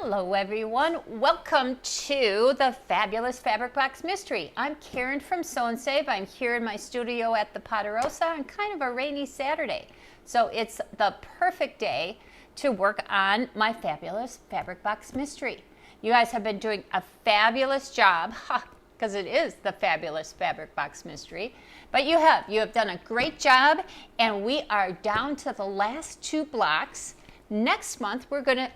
Hello everyone, welcome to the Fabulous Fabric Box Mystery. I'm Karen from Sew and Save. I'm here in my studio at the Ponderosa on kind of a rainy Saturday. So it's the perfect day to work on my Fabulous Fabric Box Mystery. You guys have been doing a fabulous job, because it is the Fabulous Fabric Box Mystery. But you have done a great job, and we are down to the last two blocks. Next month,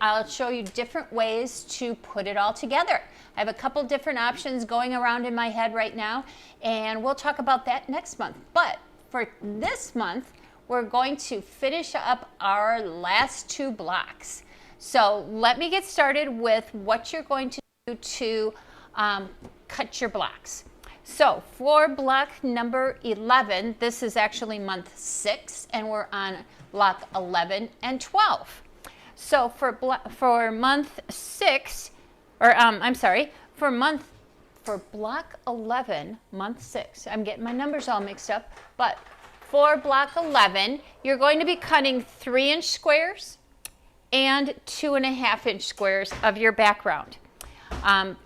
I'll show you different ways to put it all together. I have a couple different options going around in my head right now, and we'll talk about that next month. But for this month, we're going to finish up our last two blocks. So let me get started with what you're going to do to cut your blocks. So for block number 11, this is actually month 6, and we're on block 11 and 12. So for month 6, or for block 11, month 6, I'm getting my numbers all mixed up, but for block 11, you're going to be cutting 3-inch squares and 2.5-inch squares of your background.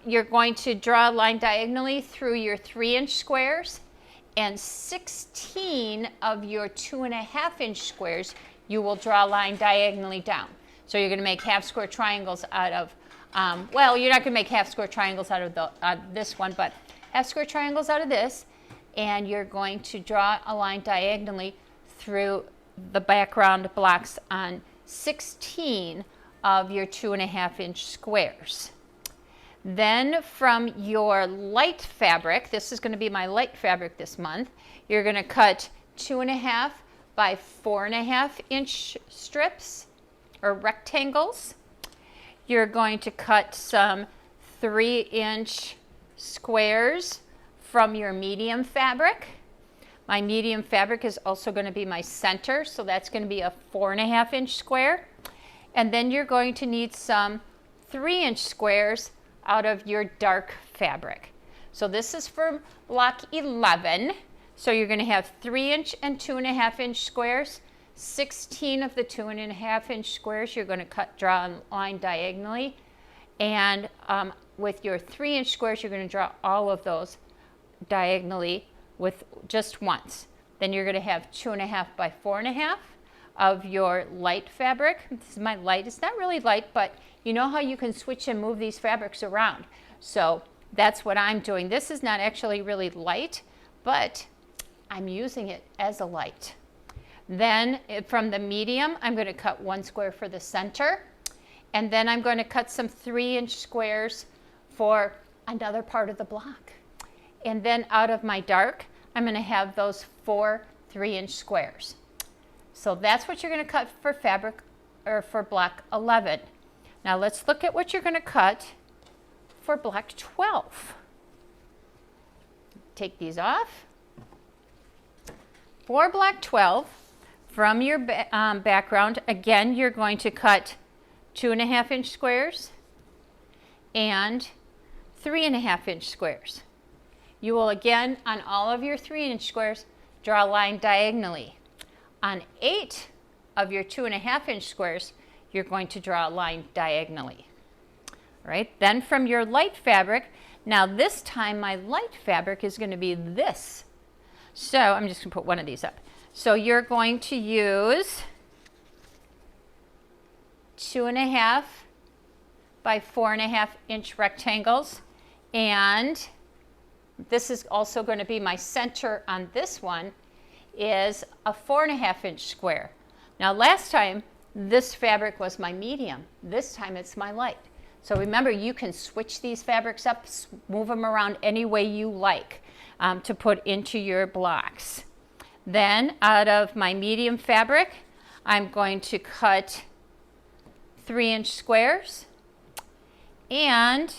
You're going to draw a line diagonally through your 3-inch squares, and 16 of your 2.5-inch squares you will draw a line diagonally down. So you're going to make half square triangles out of, well, you're not going to make half square triangles out of this one, but half square triangles out of this, and you're going to draw a line diagonally through the background blocks on 16 of your 2.5-inch squares. Then from your light fabric, this is going to be my light fabric this month, you're going to cut 2.5 by 4.5-inch strips or rectangles. You're going to cut some 3-inch squares from your medium fabric. My medium fabric is also going to be my center, so that's going to be a 4.5-inch square. And then you're going to need some 3-inch squares out of your dark fabric. So this is for block 11. So you're going to have 3-inch and 2.5-inch squares. 16 of the 2.5-inch squares you're going to draw a line diagonally. And with your 3-inch squares, you're going to draw all of those diagonally with just once. Then you're going to have 2.5 by 4.5 of your light fabric. This is my light. It's not really light, but you know how you can switch and move these fabrics around. So that's what I'm doing. This is not actually really light, but I'm using it as a light. Then from the medium, I'm going to cut 1 square for the center, and then I'm going to cut some 3-inch squares for another part of the block. And then out of my dark, I'm going to have those 4 3-inch squares. So that's what you're going to cut for fabric, or for block 11. Now let's look at what you're going to cut for block 12. Take these off. For block 12, from your background, again, you're going to cut 2.5-inch squares and 3.5-inch squares. You will again, on all of your 3-inch squares, draw a line diagonally. On 8 of your 2.5-inch squares, you're going to draw a line diagonally. All right, then from your light fabric, now this time my light fabric is going to be this. So I'm just going to put one of these up. So you're going to use 2.5 by 4.5-inch rectangles, and this is also going to be my center on this one, is a 4.5-inch square. Now last time this fabric was my medium. This time it's my light. So remember, you can switch these fabrics up, move them around any way you like to put into your blocks. Then out of my medium fabric, I'm going to cut 3-inch squares, and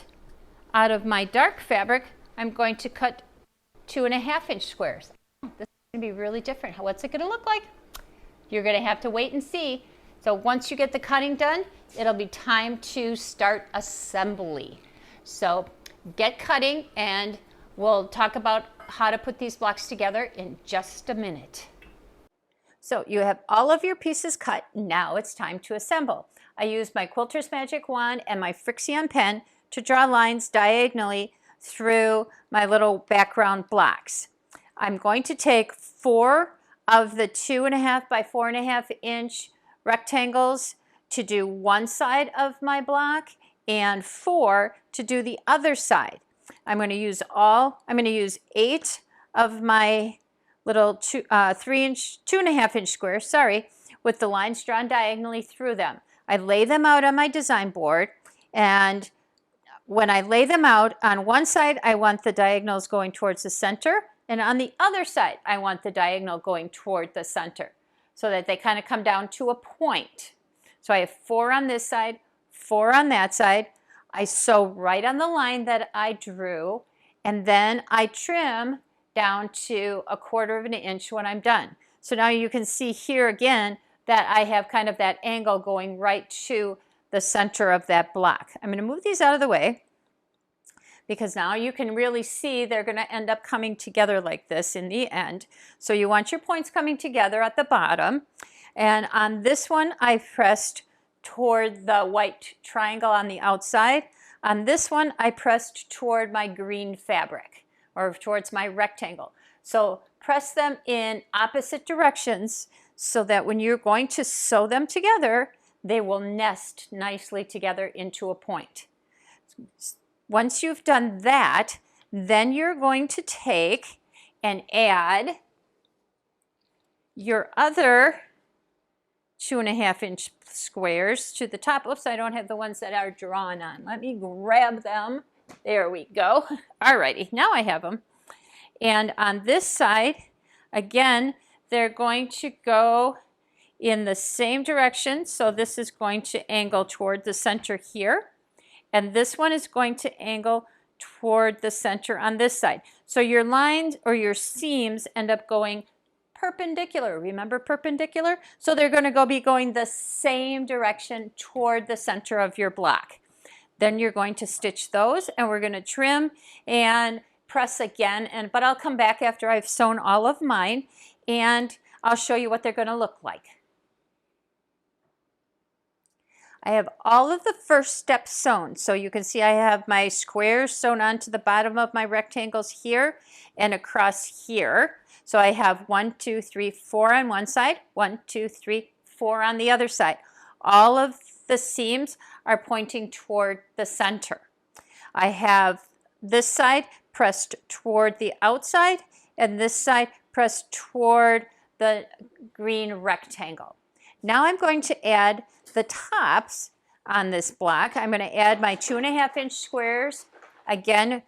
out of my dark fabric, I'm going to cut 2.5-inch squares. This is going to be really different. What's it going to look like? You're going to have to wait and see. So once you get the cutting done, it'll be time to start assembly. So get cutting, and we'll talk about how to put these blocks together in just a minute. So you have all of your pieces cut. Now it's time to assemble. I use my Quilter's Magic Wand and my Frixion pen to draw lines diagonally through my little background blocks. I'm going to take 4 of the 2.5 by 4.5 inch rectangles to do one side of my block and 4 to do the other side. I'm going to use 8 of my little 2.5 inch squares, with the lines drawn diagonally through them. I lay them out on my design board, and when I lay them out, on one side I want the diagonals going towards the center, and on the other side I want the diagonal going toward the center, so that they kind of come down to a point. So I have 4 on this side, 4 on that side. I sew right on the line that I drew, and then I trim down to 1/4 of an inch when I'm done. So now you can see here again that I have kind of that angle going right to the center of that block. I'm going to move these out of the way because now you can really see they're going to end up coming together like this in the end. So you want your points coming together at the bottom. And on this one, I pressed toward the white triangle on the outside. On this one, I pressed toward my green fabric, or towards my rectangle. So press them in opposite directions so that when you're going to sew them together, they will nest nicely together into a point. Once you've done that, then you're going to take and add your other 2.5 inch squares to the top. Oops, I don't have the ones that are drawn on. Let me grab them. There we go. Alrighty, now I have them. And on this side, again, they're going to go in the same direction. So this is going to angle toward the center here. And this one is going to angle toward the center on this side. So your lines or your seams end up going perpendicular. Remember perpendicular? So they're going to be going the same direction toward the center of your block. Then you're going to stitch those, and we're going to trim and press again. But I'll come back after I've sewn all of mine, and I'll show you what they're going to look like. I have all of the first steps sewn. So you can see I have my squares sewn onto the bottom of my rectangles here and across here. So I have 1, 2, 3, 4 on one side, 1, 2, 3, 4 on the other side. All of the seams are pointing toward the center. I have this side pressed toward the outside and this side pressed toward the green rectangle. Now I'm going to add the tops on this block. I'm going to add my 2.5 inch squares, again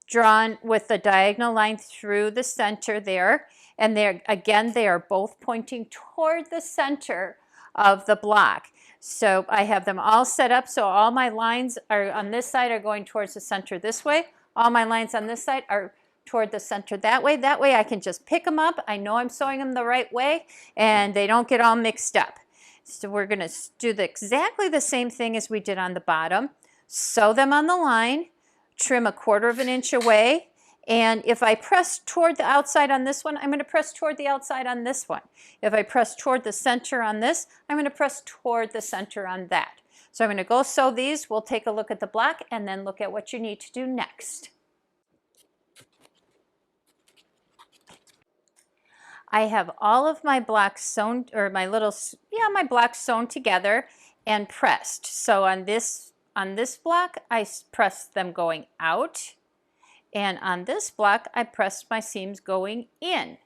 drawn with the diagonal line through the center there. And they are both pointing toward the center of the block. So I have them all set up so all my lines are on this side are going towards the center this way. All my lines on this side are toward the center that way. That way I can just pick them up. I know I'm sewing them the right way and they don't get all mixed up. So we're going to do exactly the same thing as we did on the bottom. Sew them on the line, trim 1/4 of an inch away, and if I press toward the outside on this one, I'm going to press toward the outside on this one. If I press toward the center on this, I'm going to press toward the center on that. So I'm going to go sew these. We'll take a look at the block and then look at what you need to do next. I have all of my blocks sewn, or my blocks sewn together and pressed. So on this block, I pressed them going out, and on this block, I pressed my seams going in.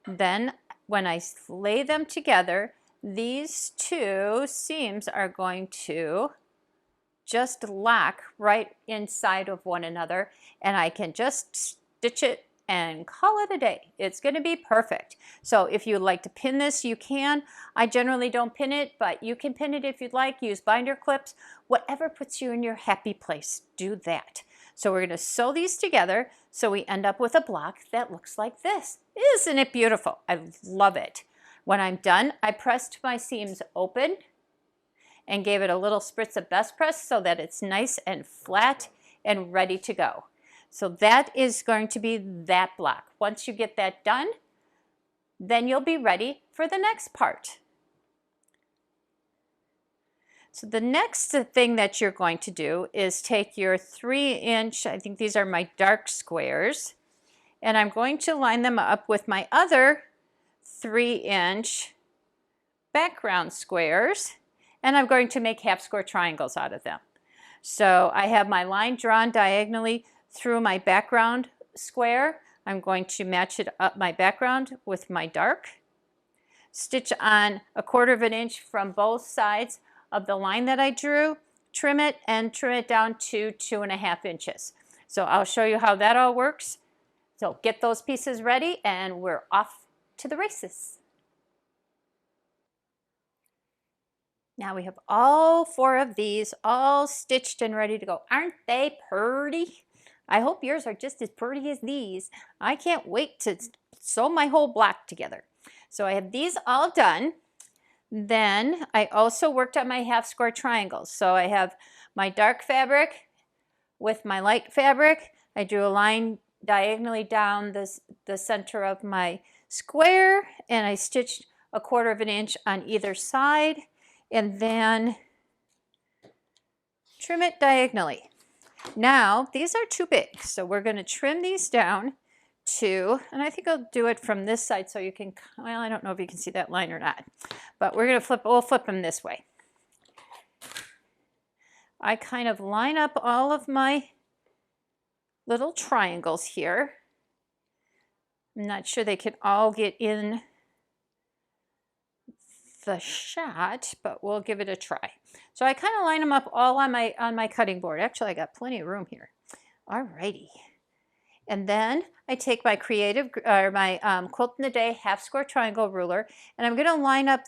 Then when I lay them together, these two seams are going to just lock right inside of one another, and I can just stitch it and call it a day. It's going to be perfect. So if you'd like to pin this, you can. I generally don't pin it, but you can pin it if you'd like. Use binder clips. Whatever puts you in your happy place, do that. So we're going to sew these together so we end up with a block that looks like this. Isn't it beautiful? I love it. When I'm done, I pressed my seams open and gave it a little spritz of best press so that it's nice and flat and ready to go. So that is going to be that block. Once you get that done, then you'll be ready for the next part. So the next thing that you're going to do is take your 3-inch, I think these are my dark squares, and I'm going to line them up with my other 3-inch background squares, and I'm going to make half square triangles out of them. So I have my line drawn diagonally through my background square. I'm going to match it up my background with my dark. Stitch on 1/4 of an inch from both sides of the line that I drew, trim it, and trim it down to 2.5 inches. So I'll show you how that all works. So get those pieces ready and we're off to the races. Now we have all 4 of these all stitched and ready to go. Aren't they pretty? I hope yours are just as pretty as these. I can't wait to sew my whole block together. So I have these all done. Then I also worked on my half square triangles. So I have my dark fabric with my light fabric. I drew a line diagonally down the center of my square, and I stitched 1/4 of an inch on either side, and then trim it diagonally. Now these are too big, so we're going to trim these down to, and I think I'll do it from this side so you can, well, I don't know if you can see that line or not, but we're going to we'll flip them this way. I kind of line up all of my little triangles here. I'm not sure they can all get in the shot, but we'll give it a try. So I kind of line them up all on my cutting board. Actually, I got plenty of room here. Alrighty. And then I take my Quilt in the Day half square triangle ruler, and I'm going to line up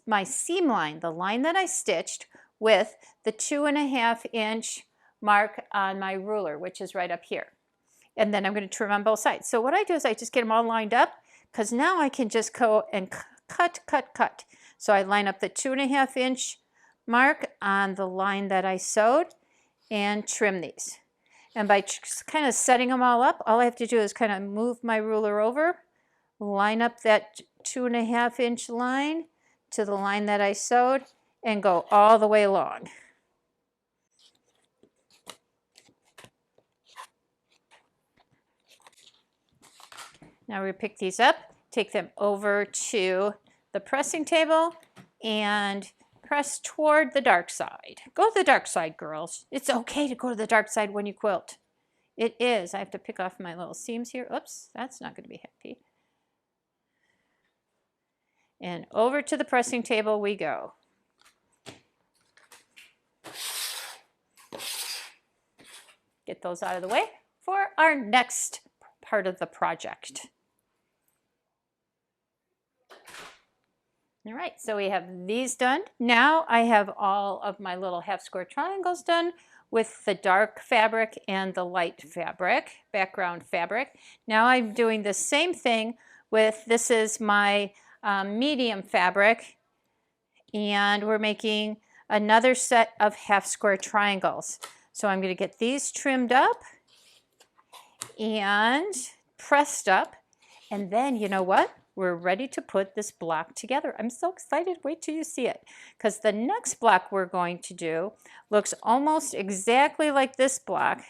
my seam line, the line that I stitched, with the 2.5 inch mark on my ruler, which is right up here. And then I'm going to trim on both sides. So what I do is I just get them all lined up, because now I can just go and cut. So I line up the 2.5 inch mark on the line that I sewed and trim these. And by kind of setting them all up, all I have to do is kind of move my ruler over, line up that 2.5 inch line to the line that I sewed, and go all the way along. Now we pick these up, take them over to the pressing table, and press toward the dark side. Go to the dark side, girls. It's okay to go to the dark side when you quilt. It is. I have to pick off my little seams here. Oops, that's not going to be happy. And over to the pressing table we go. Get those out of the way for our next part of the project. All right, so we have these done. Now I have all of my little half square triangles done with the dark fabric and the light fabric, background fabric. Now I'm doing the same thing with, this is my medium fabric, and we're making another set of half square triangles. So I'm going to get these trimmed up and pressed up, and then you know what? We're ready to put this block together. I'm so excited. Wait till you see it. Because the next block we're going to do looks almost exactly like this block,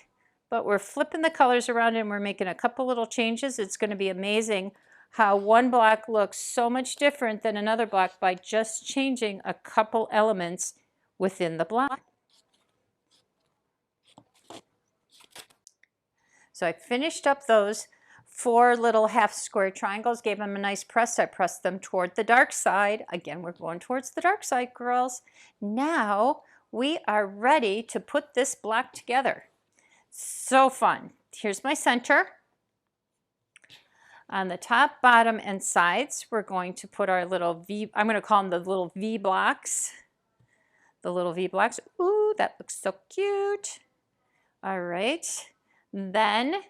but we're flipping the colors around and we're making a couple little changes. It's going to be amazing how one block looks so much different than another block by just changing a couple elements within the block. So I finished up those 4 little half square triangles, gave them a nice press. I pressed them toward the dark side. Again, we're going towards the dark side, girls. Now we are ready to put this block together. So fun. Here's my center. On the top, bottom, and sides, we're going to put our little V, I'm going to call them the little V blocks. The little V blocks. Ooh, that looks so cute. All right. Then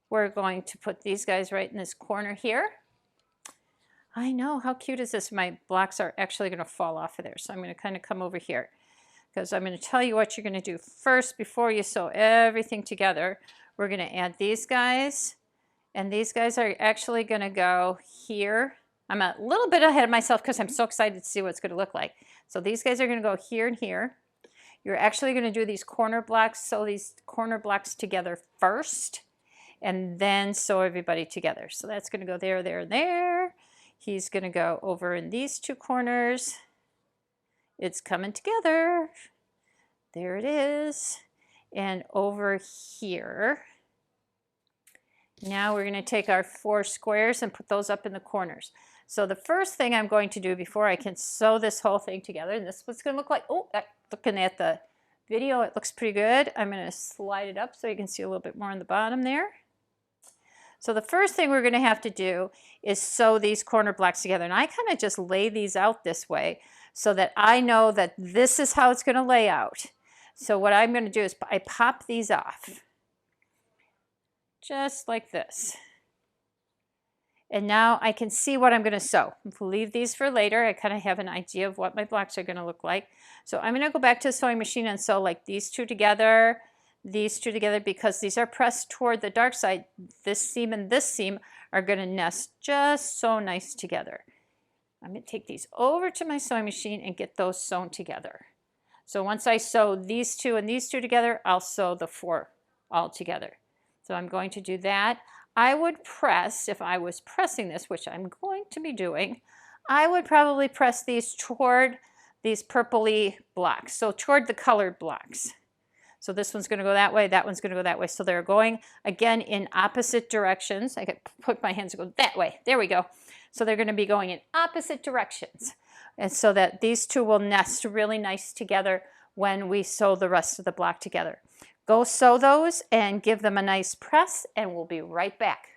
we're going to put these guys right in this corner here. I know, how cute is this? My blocks are actually going to fall off of there. So I'm going to kind of come over here, because I'm going to tell you what you're going to do first before you sew everything together. We're going to add these guys, and these guys are actually going to go here I'm a little bit ahead of myself because I'm so excited to see what it's going to look like. So these guys are going to go here and here. You're actually going to do these corner blocks, sew these corner blocks together first, and then sew everybody together. So that's going to go there, there, and there. He's going to go over in these two corners. It's coming together. There it is. And over here. Now we're going to take our 4 squares and put those up in the corners. So the first thing I'm going to do before I can sew this whole thing together, and this is what it's going to look like. Oh, looking at the video, it looks pretty good. I'm going to slide it up so you can see a little bit more on the bottom there. So the first thing we're going to have to do is sew these corner blocks together. And I kind of just lay these out this way so that I know that this is how it's going to lay out. So what I'm going to do is I pop these off. Just like this. And now I can see what I'm going to sew. We'll leave these for later. I kind of have an idea of what my blocks are going to look like. So I'm going to go back to the sewing machine and sew like these two together, because these are pressed toward the dark side. This seam and this seam are going to nest just so nice together. I'm going to take these over to my sewing machine and get those sewn together. So once I sew these two and these two together, I'll sew the 4 all together. So I'm going to do that. I would press, if I was pressing this, which I'm going to be doing, I would probably press these toward these purpley blocks, so toward the colored blocks. So this one's going to go that way, that one's going to go that way. So they're going, again, in opposite directions. I could put my hands and go that way. There we go. So they're going to be going in opposite directions. And so that these two will nest really nice together when we sew the rest of the block together. Go sew those and give them a nice press, and we'll be right back.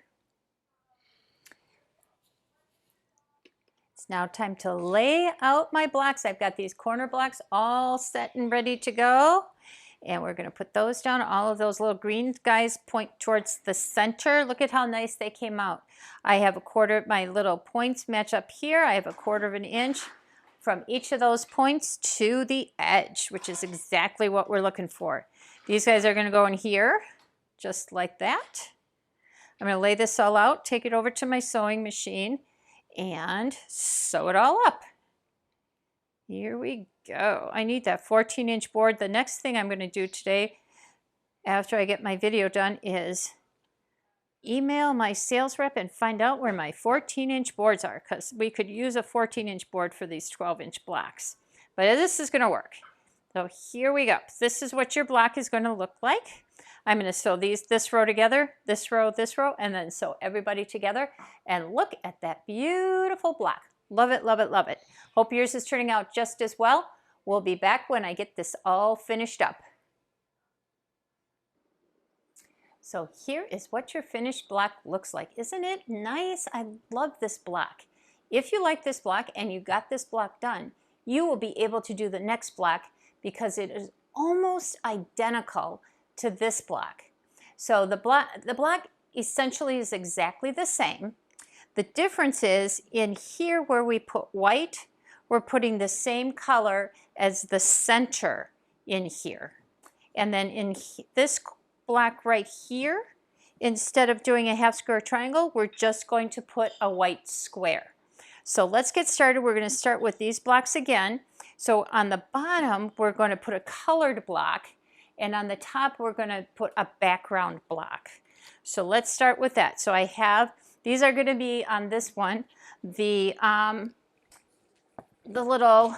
It's now time to lay out my blocks. I've got these corner blocks all set and ready to go. And we're going to put those down. All of those little green guys point towards the center. Look at how nice they came out. I have a quarter, my little points match up here. I have a 1/4 inch from each of those points to the edge, which is exactly what we're looking for. These guys are going to go in here, just like that. I'm going to lay this all out, take it over to my sewing machine, and sew it all up. Here we go. I need that 14-inch board. The next thing I'm going to do today, after I get my video done, is email my sales rep and find out where my 14-inch boards are, because we could use a 14-inch board for these 12-inch blocks. But this is going to work. So here we go. This is what your block is going to look like. I'm going to sew this row together, this row, and then sew everybody together. And look at that beautiful block. Love it, love it, love it. Hope yours is turning out just as well. We'll be back when I get this all finished up. So here is what your finished block looks like. Isn't it nice? I love this block. If you like this block and you got this block done, you will be able to do the next block because it is almost identical to this block. So the block essentially is exactly the same. The difference is in here where we put white, we're putting the same color as the center in here. And then in this block right here, instead of doing a half square triangle, we're just going to put a white square. So let's get started. We're going to start with these blocks again. So on the bottom, we're going to put a colored block, and on the top, we're going to put a background block. So let's start with that. So I have, these are going to be on this one, the little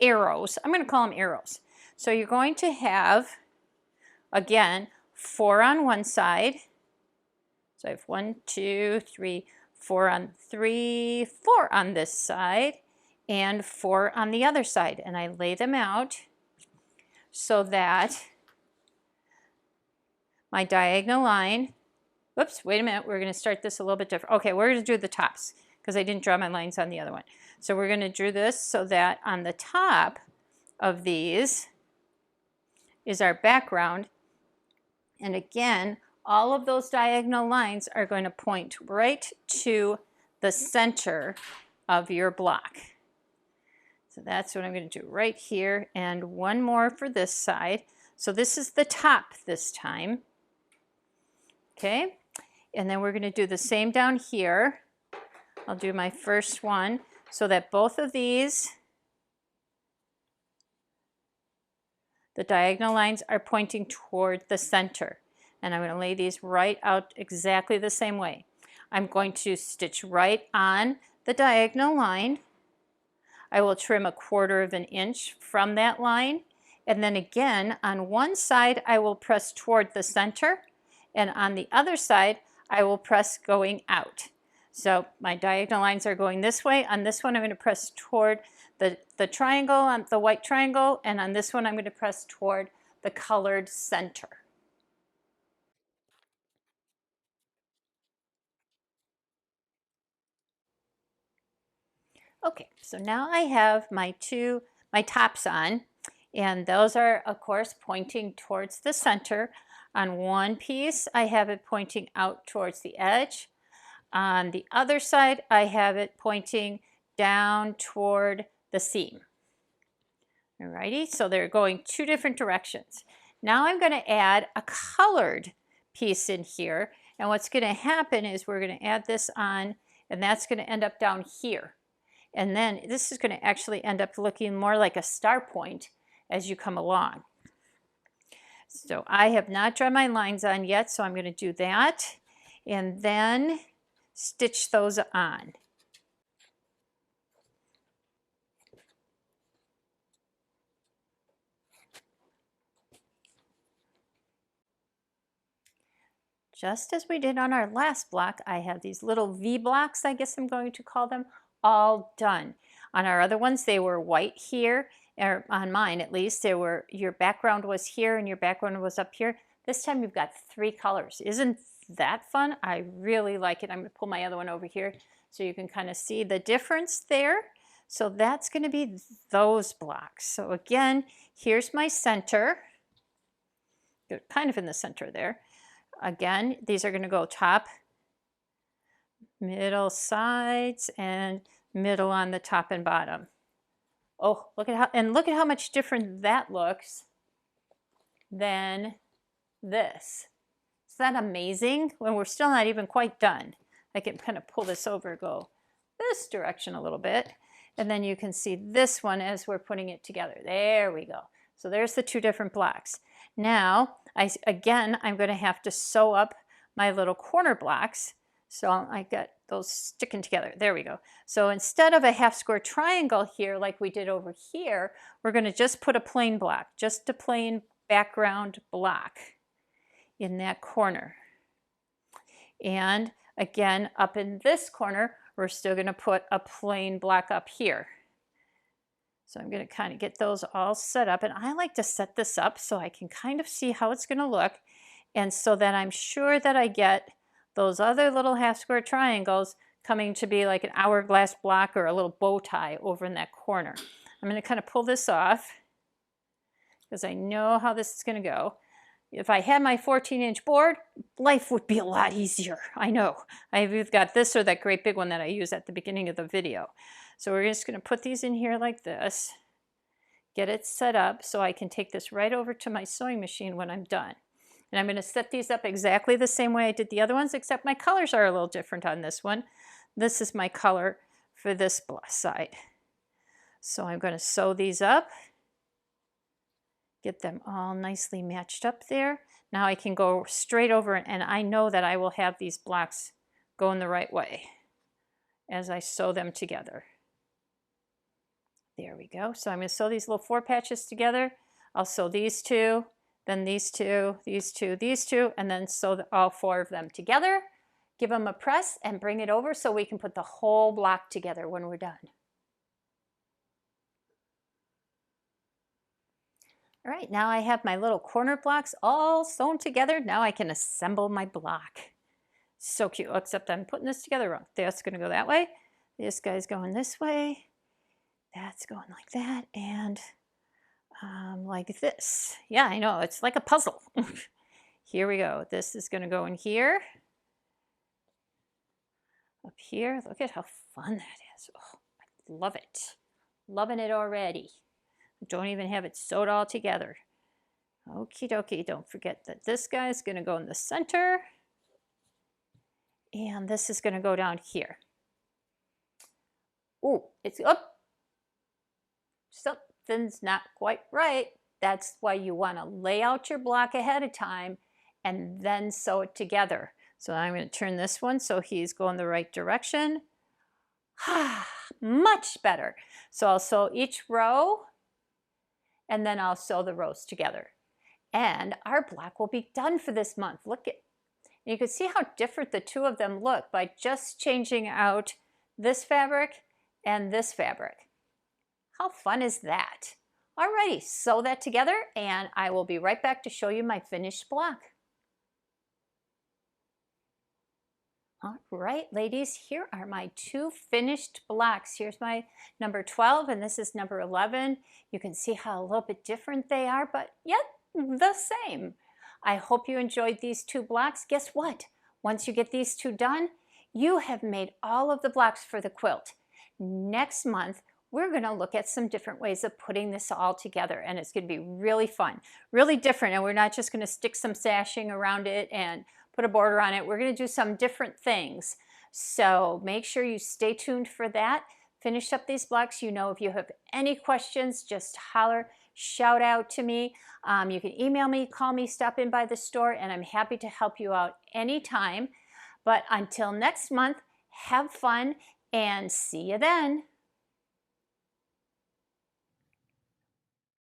arrows. I'm going to call them arrows. So you're going to have, again, 4 on one side. So I have 1, 2, 3, 4 on 3, 4 on this side, and 4 on the other side. And I lay them out so that my diagonal line, whoops, wait a minute, we're going to start this a little bit different. Okay, we're going to do the tops because I didn't draw my lines on the other one. So we're going to do this so that on the top of these is our background. And again, all of those diagonal lines are going to point right to the center of your block. So that's what I'm going to do right here, and one more for this side. So this is the top this time. Okay, and then we're going to do the same down here. I'll do my first one so that both of these, the diagonal lines are pointing toward the center. And I'm going to lay these right out exactly the same way. I'm going to stitch right on the diagonal line. I will trim 1/4 inch from that line. And then again, on one side, I will press toward the center. And on the other side, I will press going out. So my diagonal lines are going this way. On this one, I'm going to press toward the triangle, on the white triangle. And on this one, I'm going to press toward the colored center. Okay, so now I have my tops on, and those are, of course, pointing towards the center. On one piece, I have it pointing out towards the edge. On the other side, I have it pointing down toward the seam. Alrighty, so they're going 2 different directions. Now I'm going to add a colored piece in here, and what's going to happen is we're going to add this on, and that's going to end up down here. And then this is going to actually end up looking more like a star point as you come along. So I have not drawn my lines on yet, so I'm going to do that and then stitch those on. Just as we did on our last block, I have these little V blocks, I guess I'm going to call them, all done. On our other ones, they were white here, or on mine at least, your background was here and your background was up here. This time you've got 3 colors. Isn't that fun? I really like it. I'm going to pull my other one over here so you can kind of see the difference there. So that's going to be those blocks. So again, here's my center. They're kind of in the center there. Again, these are going to go top, middle, sides, and middle on the top and bottom. Oh, look at how much different that looks than this. Isn't that amazing? When we're still not even quite done. I can kind of pull this over, go this direction a little bit, and then you can see this one as we're putting it together. There we go. So there's the 2 different blocks. Now, I'm going to have to sew up my little corner blocks. So I got those sticking together. There we go. So instead of a half square triangle here like we did over here, we're going to just put a plain block, just a plain background block in that corner. And again, up in this corner, we're still going to put a plain block up here. So I'm going to kind of get those all set up. And I like to set this up so I can kind of see how it's going to look. And so that I'm sure that I get those other little half square triangles coming to be like an hourglass block or a little bow tie over in that corner. I'm going to kind of pull this off because I know how this is going to go. If I had my 14-inch board, life would be a lot easier. I know. I've either got this or that great big one that I use at the beginning of the video. So we're just going to put these in here like this, get it set up so I can take this right over to my sewing machine when I'm done. And I'm going to set these up exactly the same way I did the other ones, except my colors are a little different on this one. This is my color for this side. So I'm going to sew these up, get them all nicely matched up there. Now I can go straight over, and I know that I will have these blocks going the right way as I sew them together. There we go. So I'm going to sew these little 4 patches together. I'll sew these 2, then these 2, these 2, these 2, and then sew all 4 of them together. Give them a press and bring it over so we can put the whole block together when we're done. All right, now I have my little corner blocks all sewn together. Now I can assemble my block. So cute, except I'm putting this together wrong. That's going to go that way. This guy's going this way. That's going like that, and like this. Yeah, I know, it's like a puzzle. Here we go. This is going to go in here. Up here. Look at how fun that is. Oh, I love it. Loving it already. Don't even have it sewed all together. Okie dokie. Don't forget that this guy is going to go in the center. And this is going to go down here. Ooh, it's up. Something's not quite right. That's why you want to lay out your block ahead of time and then sew it together. So I'm going to turn this one so he's going the right direction. Much better. So I'll sew each row and then I'll sew the rows together. And our block will be done for this month. Look at, you can see how different the two of them look by just changing out this fabric and this fabric. How fun is that? Alrighty, sew that together and I will be right back to show you my finished block. All right, ladies, here are my two finished blocks. Here's my number 12 and this is number 11. You can see how a little bit different they are, but yet the same. I hope you enjoyed these two blocks. Guess what? Once you get these two done, you have made all of the blocks for the quilt. Next month, we're going to look at some different ways of putting this all together, and it's going to be really fun, really different, and we're not just going to stick some sashing around it and put a border on it. We're going to do some different things. So make sure you stay tuned for that. Finish up these blocks. You know, if you have any questions, just holler, shout out to me. You can email me, call me, stop in by the store, and I'm happy to help you out anytime. But until next month, have fun and see you then.